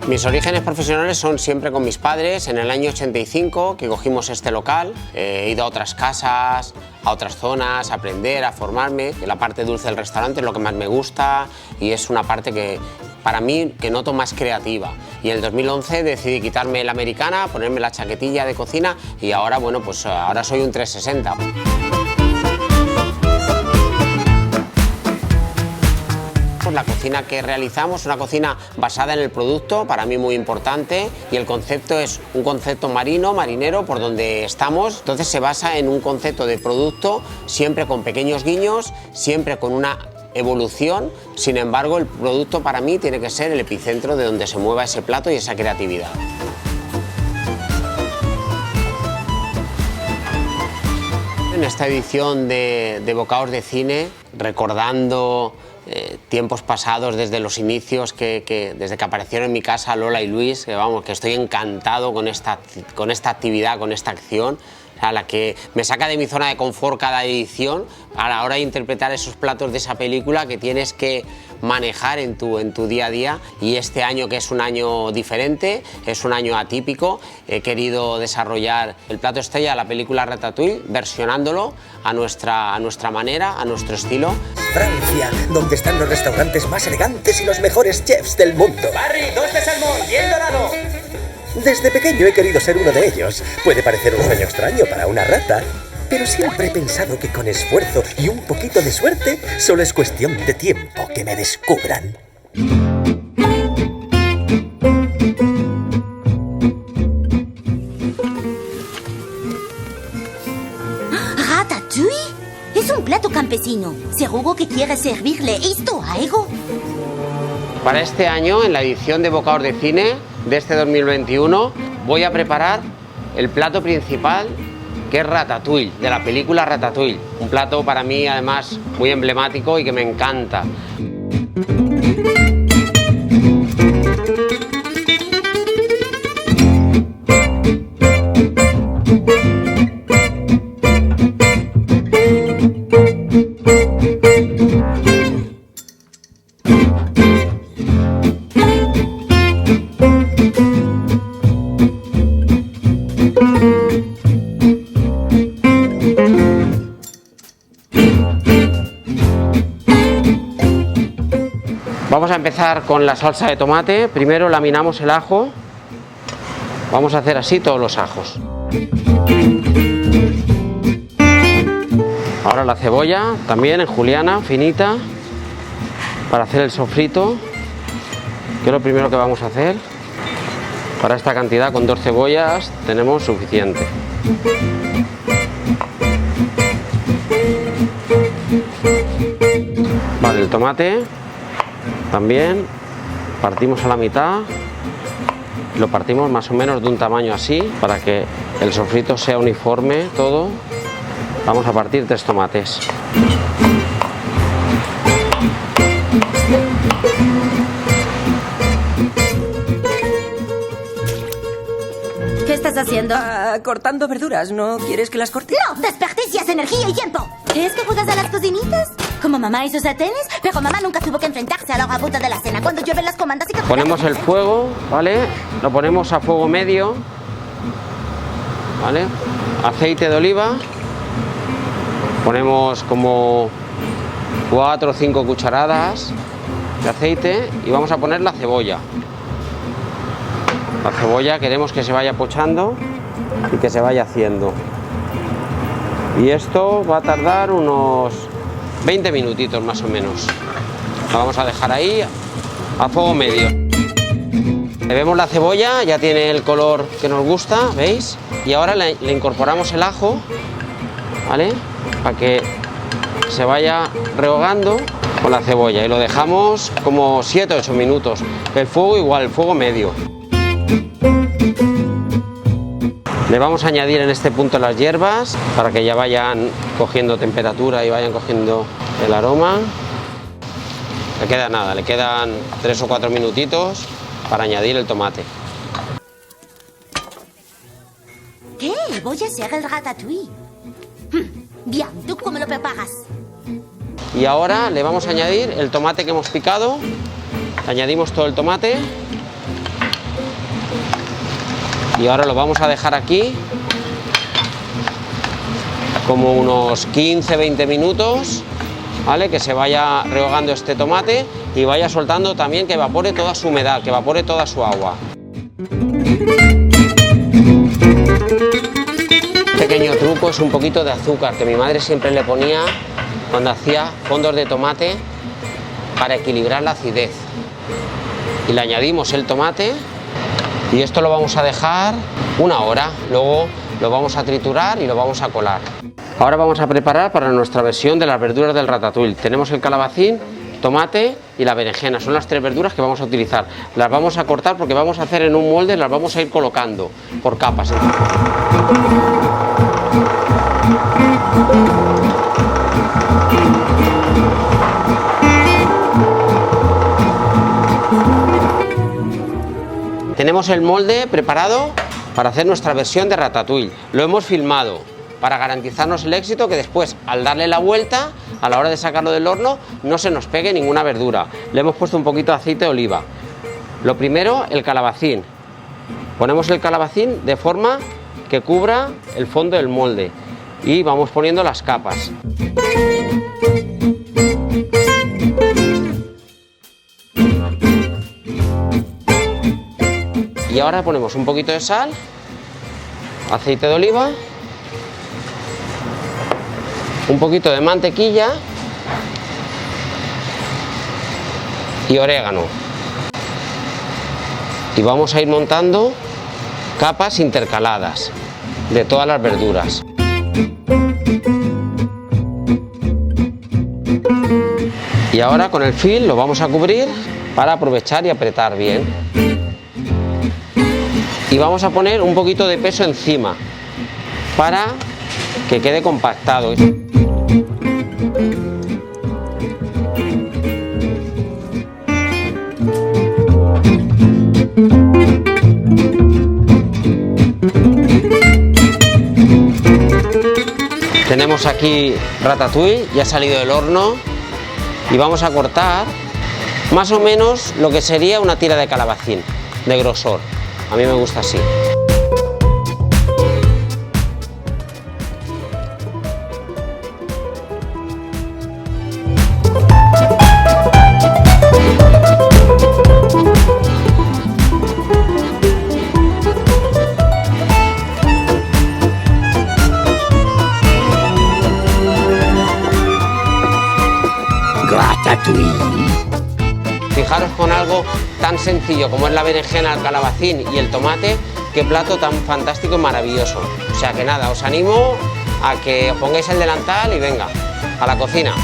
Mis orígenes profesionales son siempre con mis padres. En el año 85 que cogimos este local, he ido a otras casas, a otras zonas, a aprender, a formarme. La parte dulce del restaurante es lo que más me gusta y es una parte que para mí que noto más creativa. Y en el 2011 decidí quitarme la americana, ponerme la chaquetilla de cocina y ahora, bueno, pues ahora soy un 360. La cocina que realizamos es una cocina basada en el producto, para mí muy importante, y el concepto es un concepto marinero, por donde estamos. Entonces se basa en un concepto de producto, siempre con pequeños guiños, siempre con una evolución. Sin embargo, el producto para mí tiene que ser el epicentro de donde se mueva ese plato y esa creatividad. En esta edición de Bocados de Cine, recordando tiempos pasados desde los inicios, desde que aparecieron en mi casa Lola y Luis, que estoy encantado con esta actividad, con esta acción, a la que me saca de mi zona de confort cada edición a la hora de interpretar esos platos de esa película que tienes que manejar en tu día a día. Y este año, que es un año diferente, es un año atípico, he querido desarrollar el plato estrella de la película Ratatouille, versionándolo a nuestra manera, a nuestro estilo. Francia, donde están los restaurantes más elegantes y los mejores chefs del mundo. Barry, 2 de salmón, bien dorado. Desde pequeño he querido ser uno de ellos. Puede parecer un sueño extraño para una rata, pero siempre he pensado que con esfuerzo y un poquito de suerte, solo es cuestión de tiempo que me descubran. ¿Ratatouille? Es un plato campesino. ¿Seguro que quieres servirle esto a Ego? Para este año, en la edición de Bocados de Cine de este 2021, voy a preparar el plato principal, que es Ratatouille, de la película Ratatouille. Un plato para mí, además, muy emblemático y que me encanta. Vamos a empezar con la salsa de tomate. Primero laminamos el ajo. Vamos a hacer así todos los ajos. Ahora la cebolla, también en juliana, finita, para hacer el sofrito, que es lo primero que vamos a hacer. Para esta cantidad, con 2 cebollas, tenemos suficiente. Vale, el tomate también partimos a la mitad, lo partimos más o menos de un tamaño así para que el sofrito sea uniforme todo. Vamos a partir 3 tomates. ¿Qué estás haciendo? Cortando verduras. ¿No quieres que las corte? ¡No! ¡Desperdicias energía y tiempo! ¿Es que juegas a las cocinitas? ¿Como mamá y sus sartenes? Pero mamá nunca tuvo que enfrentarse a la hora puta de la cena cuando llueven las comandas y... Ponemos el fuego, ¿vale? Lo ponemos a fuego medio, ¿vale? Aceite de oliva. Ponemos como 4 o 5 cucharadas de aceite y vamos a poner la cebolla. La cebolla queremos que se vaya pochando y que se vaya haciendo. Y esto va a tardar unos 20 minutitos más o menos. La vamos a dejar ahí a fuego medio. Le vemos la cebolla, ya tiene el color que nos gusta, ¿veis? Y ahora le incorporamos el ajo, ¿vale? Para que se vaya rehogando con la cebolla y lo dejamos como 7 o 8 minutos. El fuego igual, el fuego medio. Le vamos a añadir en este punto las hierbas para que ya vayan cogiendo temperatura y vayan cogiendo el aroma. Le queda nada, le quedan 3 o 4 minutitos para añadir el tomate. ¿Qué? Voy a hacer el ratatouille. Bien, ¿tú cómo lo preparas? Y ahora le vamos a añadir el tomate que hemos picado. Le añadimos todo el tomate. Y ahora lo vamos a dejar aquí como unos 15-20 minutos, ¿vale? Que se vaya rehogando este tomate y vaya soltando también, que evapore toda su humedad, que evapore toda su agua. Un pequeño truco es un poquito de azúcar que mi madre siempre le ponía cuando hacía fondos de tomate para equilibrar la acidez. Y le añadimos el tomate y esto lo vamos a dejar una hora, luego lo vamos a triturar y lo vamos a colar. Ahora vamos a preparar para nuestra versión de las verduras del ratatouille. Tenemos el calabacín, tomate y la berenjena, son las 3 verduras que vamos a utilizar. Las vamos a cortar porque vamos a hacer en un molde, las vamos a ir colocando por capas. Tenemos el molde preparado para hacer nuestra versión de ratatouille. Lo hemos filmado para garantizarnos el éxito, que después, al darle la vuelta, a la hora de sacarlo del horno, no se nos pegue ninguna verdura. Le hemos puesto un poquito de aceite de oliva. Lo primero, el calabacín. Ponemos el calabacín de forma que cubra el fondo del molde y vamos poniendo las capas. Y ahora ponemos un poquito de sal, aceite de oliva, un poquito de mantequilla y orégano. Y vamos a ir montando capas intercaladas de todas las verduras. Y ahora con el film lo vamos a cubrir para aprovechar y apretar bien. Y vamos a poner un poquito de peso encima para que quede compactado. Tenemos aquí ratatouille, ya ha salido del horno y vamos a cortar más o menos lo que sería una tira de calabacín de grosor. A mí me gusta así. Fijaros con algo tan sencillo como es la berenjena, el calabacín y el tomate, qué plato tan fantástico y maravilloso. O sea que nada, os animo a que os pongáis el delantal y venga, a la cocina.